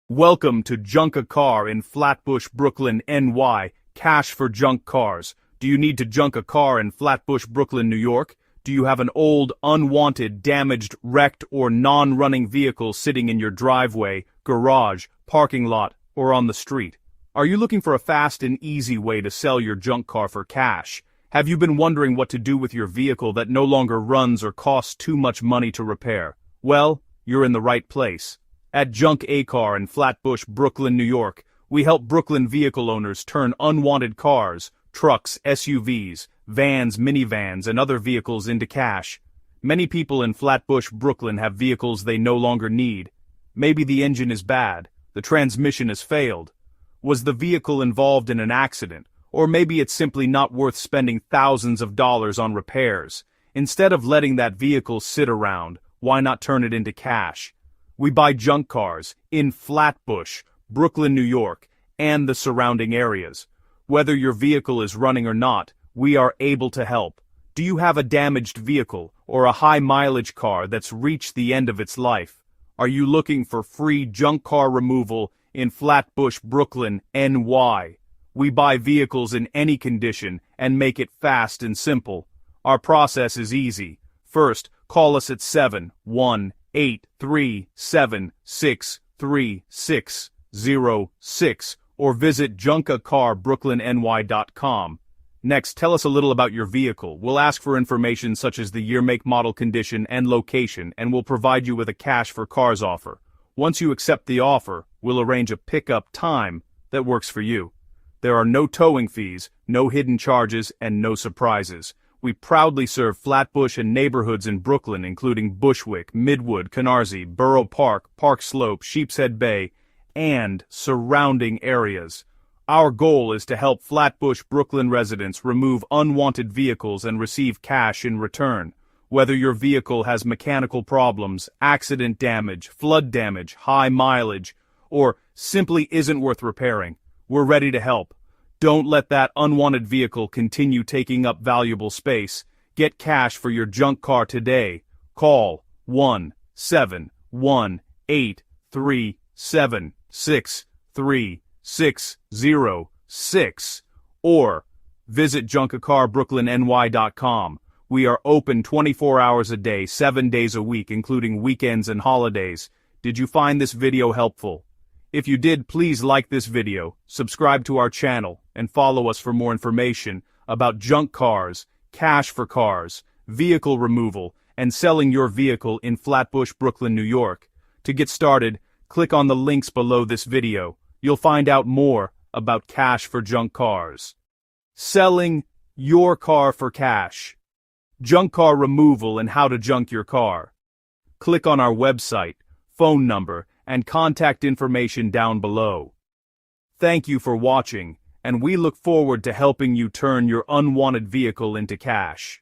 Welcome to Junk a Car in Flatbush Brooklyn NY. Cash for junk cars. Do you need to junk a car in Flatbush Brooklyn, New York? Do you have an old, unwanted, damaged, wrecked, or non-running vehicle sitting in your driveway, garage, parking lot, or on the street? Are you looking for a fast and easy way to sell your junk car for cash? Have you been wondering what to do with your vehicle that no longer runs or costs too much money to repair? Well, you're in the right place. At Junk a Car in Flatbush, Brooklyn, New York, we help Brooklyn vehicle owners turn unwanted cars, trucks, SUVs, vans, minivans, and other vehicles into cash. Many people in Flatbush, Brooklyn have vehicles they no longer need. Maybe the engine is bad, the transmission has failed. Was the vehicle involved in an accident? Or maybe it's simply not worth spending thousands of dollars on repairs. Instead of letting that vehicle sit around, why not turn it into cash? We buy junk cars in Flatbush, Brooklyn, New York, and the surrounding areas. Whether your vehicle is running or not, we are able to help. Do you have a damaged vehicle or a high-mileage car that's reached the end of its life? Are you looking for free junk car removal in Flatbush, Brooklyn, NY? We buy vehicles in any condition and make it fast and simple. Our process is easy. First, call us at 718-376-3606 or visit junkacarbrooklynny.com. Next, tell us a little about your vehicle. We'll ask for information such as the year, make, model, condition, and location, and we'll provide you with a cash for cars offer. Once you accept the offer, we'll arrange a pickup time that works for you. There are no towing fees, no hidden charges, and no surprises. We proudly serve Flatbush and neighborhoods in Brooklyn, including Bushwick, Midwood, Canarsie, Borough Park, Park Slope, Sheepshead Bay, and surrounding areas. Our goal is to help Flatbush Brooklyn residents remove unwanted vehicles and receive cash in return. Whether your vehicle has mechanical problems, accident damage, flood damage, high mileage, or simply isn't worth repairing, we're ready to help. Don't let that unwanted vehicle continue taking up valuable space. Get cash for your junk car today. Call 1-718-376-3606 or visit junkacarbrooklynny.com. We are open 24 hours a day, 7 days a week, including weekends and holidays. Did you find this video helpful? If you did, please like this video, subscribe to our channel, and follow us for more information about junk cars, cash for cars, vehicle removal, and selling your vehicle in Flatbush, Brooklyn, New York. To get started, click on the links below this video. You'll find out more about cash for junk cars. Selling your car for cash. Junk car removal and how to junk your car. Click on our website, phone number, and contact information down below. Thank you for watching, and we look forward to helping you turn your unwanted vehicle into cash.